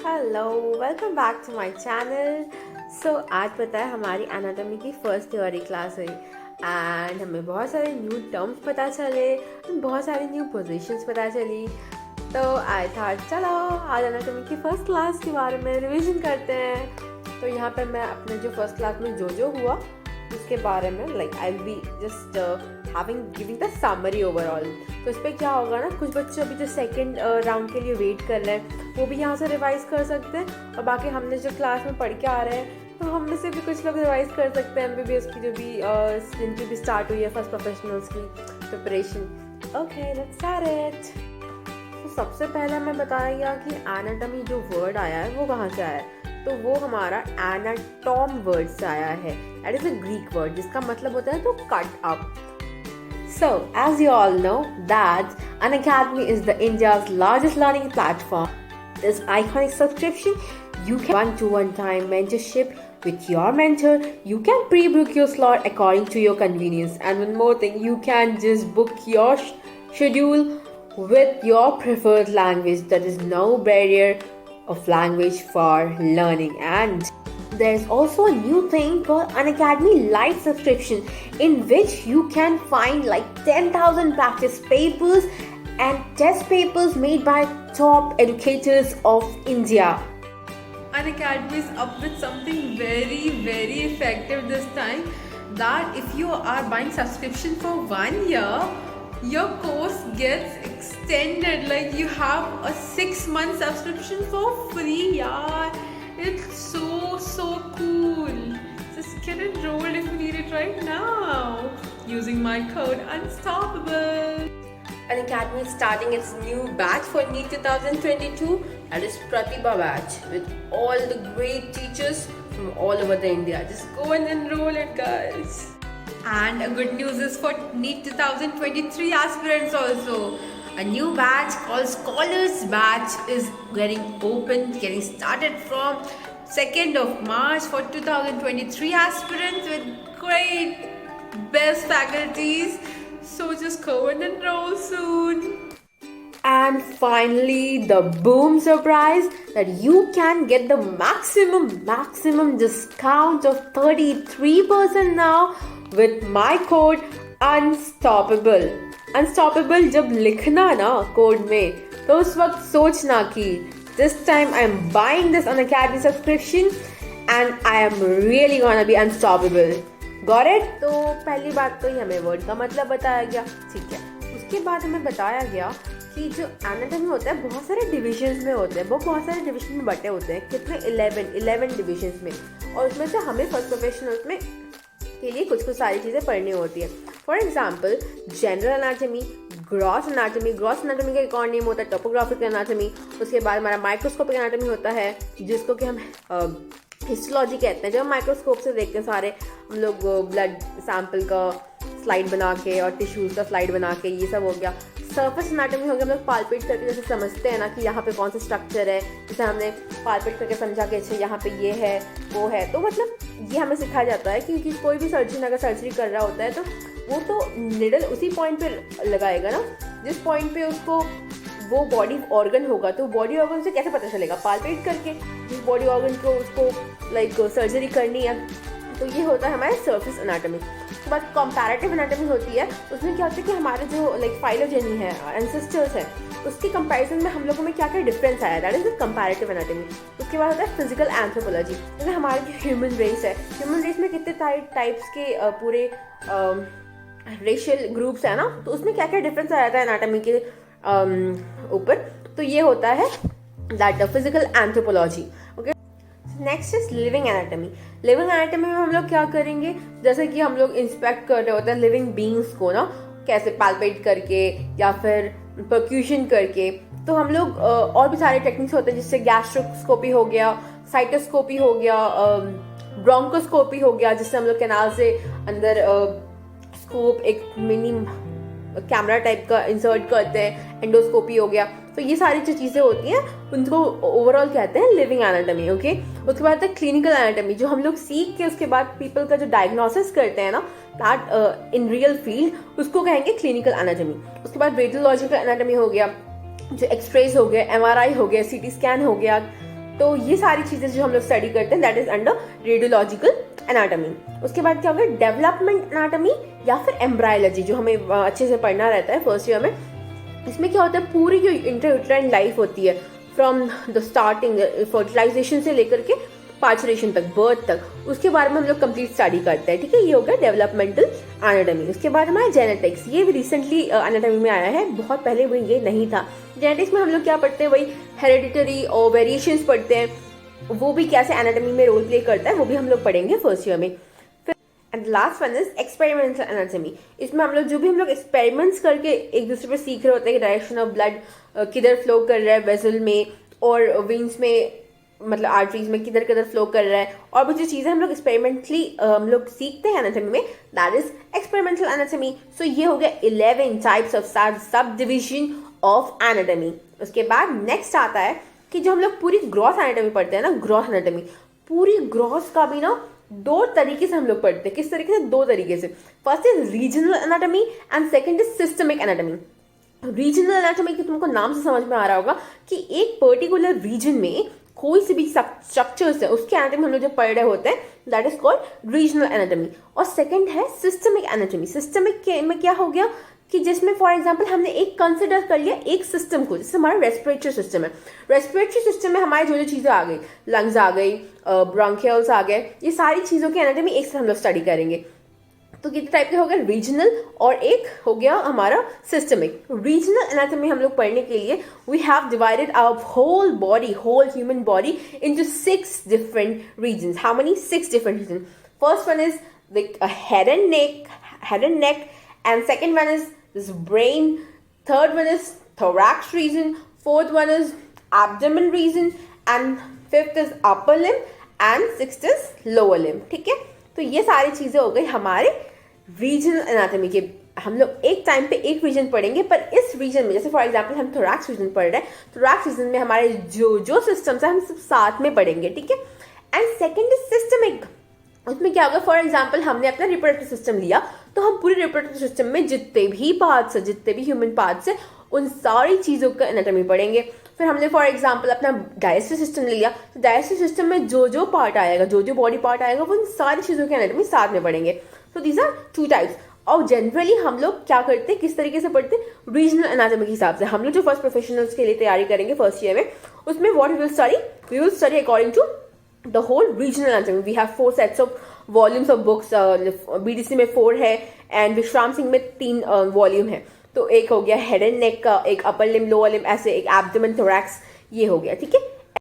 Hello welcome back to my channel. आज पता है हमारी एनाटॉमी की फर्स्ट थ्योरी क्लास हुई एंड हमें बहुत सारे न्यू टर्म्स पता चले, बहुत सारी न्यू पोजीशंस पता चली। तो आई थॉट चलो आज एनाटॉमी की फर्स्ट क्लास के बारे में रिवीजन करते हैं। तो यहाँ पे मैं अपने जो फर्स्ट क्लास में जो हुआ उसके बारे में I will be just giving the summary overall. तो इस पर क्या होगा ना, कुछ बच्चे अभी जो सेकंड राउंड के लिए वेट कर रहे हैं वो भी यहाँ से रिवाइज कर सकते हैं, और बाकी हमने जो क्लास में पढ़ के आ रहे हैं तो हम में से भी कुछ लोग रिवाइज कर सकते हैं MBBS की जो भी जिनकी भी स्टार्ट हुई है फर्स्ट प्रोफेशनल्स की preparation. Okay let's start it. तो सबसे पहले हमें बताया गया कि एनाटॉमी जो वर्ड आया है वो कहाँ से आया है, तो वो हमारा एनाटॉम वर्ड से आया है। That is a Greek word जिसका मतलब होता है तो cut up. So, as you all know, that Unacademy is the India's largest learning platform. This iconic subscription, you can one-to-one time mentorship with your mentor. You can pre-book your slot according to your convenience. And one more thing, you can just book your schedule with your preferred language. There is no barrier of language for learning. And there's also a new thing called Unacademy Live subscription, in which you can find like 10,000 practice papers and test papers made by top educators of India. Unacademy is up with something very effective this time, that if you are buying subscription for 1 year, your course gets extended. Like you have a 6-month subscription for free. Yeah, it's so cool. Just get enrolled if you need it right now using my code Unstoppable. Unacademy is starting its new batch for NEET 2022, that is Pratibha batch, with all the great teachers from all over the India. Just go and enroll it, guys. And a good news is for NEET 2023 aspirants also. A new batch called Scholars Batch is getting started from 2nd of March for 2023 aspirants with great best faculties. So just go and enroll soon. And finally, the boom surprise that you can get the maximum discount of 33% now with my code Unstoppable. Unstoppable जब लिखना ना code में तो उस वक्त सोचना कि this time I am buying this Unacademy subscription and I am really gonna be unstoppable. Got it? तो पहली बात तो ही हमें वर्ड का मतलब बताया गया, ठीक है। उसके बाद हमें बताया गया कि जो एनाटॉमी होता है बहुत सारे डिविजन्स में होते हैं, वो बहुत सारे डिविजन में बटे होते हैं, कितने 11 डिविजन्स में, और उसमें से हमें फर्स्ट प्रोफेशनल्स में के लिए कुछ सारी चीज़ें पढ़नी होती है। For example general anatomy, gross anatomy का एक और नेम होता है टोपोग्राफिक एनाटॉमी। उसके बाद हमारा माइक्रोस्कोपिक एनाटॉमी होता है जिसको कि हम हिस्टोलॉजी कहते हैं। जब हम माइक्रोस्कोप से देखते हैं सारे हम लोग ब्लड सैंपल का स्लाइड बना के और टिश्यूज़ का स्लाइड बना के, ये सब हो गया। सरफेस एनाटॉमी हो गया, हम लोग पालपेट करके जैसे समझते हैं ना कि यहाँ पे कौन सा स्ट्रक्चर है, जैसे हमने पालपेट करके समझा कि अच्छा यहाँ पे ये है वो है। तो मतलब ये हमें सिखाया जाता है क्योंकि कोई भी सर्जन अगर सर्जरी कर रहा होता है तो वो तो निडल उसी पॉइंट पे लगाएगा ना जिस पॉइंट पे उसको वो बॉडी ऑर्गन होगा। तो बॉडी ऑर्गन से कैसे पता चलेगा? पालपेट करके जिस बॉडी ऑर्गन को उसको सर्जरी करनी है। तो ये होता है हमारे सरफेस एनाटॉमी। उसके बाद कंपैरेटिव एनाटॉमी होती है, उसमें क्या होता है कि हमारे जो फाइलोजेनी है, एंसेस्टर्स है, उसके कंपैरिजन में हम लोगों में क्या क्या डिफरेंस आया, that is the comparative anatomy. उसके बाद होता है फिजिकल एंथ्रोपोलॉजी, जैसे हमारे जो ह्यूमन रेस है, ह्यूमन रेस में कितने टाइप्स के पूरे रेशियल ग्रुप्स है ना, तो उसमें क्या क्या डिफरेंस आया था एनाटॉमी के ऊपर। तो ये होता है that physical anthropology. Okay, next is living anatomy. Living anatomy में हम लोग क्या करेंगे, जैसे कि हम लोग इंस्पेक्ट कर रहे होते हैं लिविंग बींग्स को ना, कैसे पालपेट करके या फिर परक्यूशन करके। तो हम लोग और भी सारे टेक्निक्स होते हैं, जिससे गैस्ट्रोस्कोपी हो गया, साइटोस्कोपी हो गया, ब्रोंकोस्कोपी हो गया, जिससे हम लोग कैनाल से अंदर स्कोप एक मिनी कैमरा टाइप का इंसर्ट करते हैं, एंडोस्कोपी हो गया। तो ये सारी जो चीज़ें होती हैं उनको ओवरऑल कहते हैं लिविंग एनाटॉमी। ओके, उसके बाद है क्लिनिकल एनाटॉमी, जो हम लोग सीख के उसके बाद पीपल का जो डायग्नोसिस करते हैं ना, दैट इन रियल फील्ड, उसको कहेंगे क्लिनिकल एनाटॉमी। उसके बाद रेडियोलॉजिकल एनाटॉमी हो गया, जो एक्सरेज हो गया, MRI हो गया, CT स्कैन हो गया, तो ये सारी चीजें जो हम लोग स्टडी करते हैं that is under radiological anatomy. उसके बाद क्या होगा, डेवलपमेंट एनाटॉमी या फिर एम्ब्रायोलॉजी, जो हमें अच्छे से पढ़ना रहता है फर्स्ट ईयर में। इसमें क्या होता है, पूरी जो इंट्रायूटेराइन लाइफ होती है फ्रॉम द स्टार्टिंग फर्टिलाइजेशन से लेकर के पार्चुरेशन तक, बर्थ तक, उसके बारे में हम लोग कंप्लीट स्टडी करते हैं, ठीक है। ये हो गया डेवलपमेंटल एनाटॉमी। उसके बाद हमारा जेनेटिक्स, ये भी रिसेंटली एनाटॉमी में आया है, बहुत पहले वो ये नहीं था। जेनेटिक्स में हम लोग क्या पढ़ते हैं, वही हेरिडिटरी और वेरिएशंस पढ़ते हैं, वो भी कैसे एनाटॉमी में रोल प्ले करता है वो भी हम लोग पढ़ेंगे फर्स्ट ईयर में। And last one is experimental anatomy. इसमें हम लोग जो भी हम लोग एक्सपेरिमेंट्स करके एक दूसरे पे सीख रहे होते हैं कि डायरेक्शन ऑफ ब्लड किधर फ्लो कर रहा है वेसल में और वेन्स में, मतलब आर्टरीज में किधर किधर फ्लो कर रहा है, और वो जो चीज़ें हम लोग एक्सपेरिमेंटली हम लोग सीखते हैं एनाटॉमी में, दैट इज एक्सपेरिमेंटल एनाटॉमी। सो ये हो गया 11 types of sub division of anatomy. उसके बाद नेक्स्ट आता है कि जो हम लोग पूरी ग्रॉस एनाटॉमी पढ़ते हैं ना, ग्रॉस एनाटॉमी, पूरी ग्रॉस का भी ना 2 तरीके से हम लोग पढ़ते हैं। किस तरीके से? 2 तरीके से। First is regional anatomy and second is systemic anatomy. Regional anatomy की तुमको नाम से समझ में आ रहा होगा कि एक पर्टिकुलर रीजन में कोई से भी स्ट्रक्चर्स है उसके एनाटॉमी हम लोग जो पढ़ रहे होते हैं, that is called regional anatomy. और सेकंड है सिस्टमिक एनाटॉमी। सिस्टमिक में क्या हो गया कि जिसमें फॉर एग्जांपल हमने एक कंसिडर कर लिया एक सिस्टम को, जैसे हमारा रेस्पिरेटरी सिस्टम है। रेस्पिरेटरी सिस्टम में हमारी जो जो चीज़ें आ गई, लंग्स आ गई, ब्रोंकियल्स आ गए, ये सारी चीज़ों की एनाटॉमी एक साथ हम लोग स्टडी करेंगे। तो कितने टाइप के हो गए, रीजनल और एक हो गया हमारा सिस्टमिक। रीजनल एनाटॉमी हम लोग पढ़ने के लिए we have divided our whole body, whole human body into 6 different regions. How many? 6 different region. First one is the head and neck, and second one is this brain, third one is thorax region, fourth one is abdomen region, and fifth is upper limb and sixth is lower limb, ठीक है। तो ये सारी चीजें हो गई हमारे regional anatomy के। हम लोग एक टाइम पे एक रीजन पढ़ेंगे, पर इस रीजन में जैसे फॉर एग्जांपल हम थोरैक्स रीजन पढ़ रहे हैं, थोरैक्स रीजन में हमारे जो सिस्टम्स है हम सब साथ में पढ़ेंगे, ठीक है। And second is systemic. उसमें क्या होगा, फॉर एग्जाम्पल हमने अपना रिप्रोडक्टिव सिस्टम लिया, तो हम पूरे रिप्रोडक्टिव सिस्टम में जितने भी पार्ट्स है, जितने भी ह्यूमन पार्ट्स है, उन सारी चीज़ों का एनाटॉमी पढ़ेंगे। फिर हमने फॉर एग्जाम्पल अपना डाइजेस्टिव सिस्टम लिया, तो डाइजेस्टिव सिस्टम में जो पार्ट आएगा, जो बॉडी पार्ट आएगा, वो उन सारी चीज़ों की एनाटॉमी साथ में पढ़ेंगे। तो दीज आर 2 टाइप्स। और जनरली हम लोग क्या करते हैं, किस तरीके से पढ़ते हैं, रीजनल एनाटॉमी के हिसाब से। हम लोग जो फर्स्ट प्रोफेशनल्स के लिए तैयारी करेंगे फर्स्ट ईयर में, उसमें what we will study according to the whole regional anatomy. We have 4 sets of volumes of books. BDC में 4 है एंड विश्राम सिंह में 3 वॉल्यूम है। तो एक हो गया हेड एंड नेक का, एक अपर लिम, लोअर लिम, ऐसे एक एब्डोमेन, थोरैक्स, ये हो गया, ठीक है।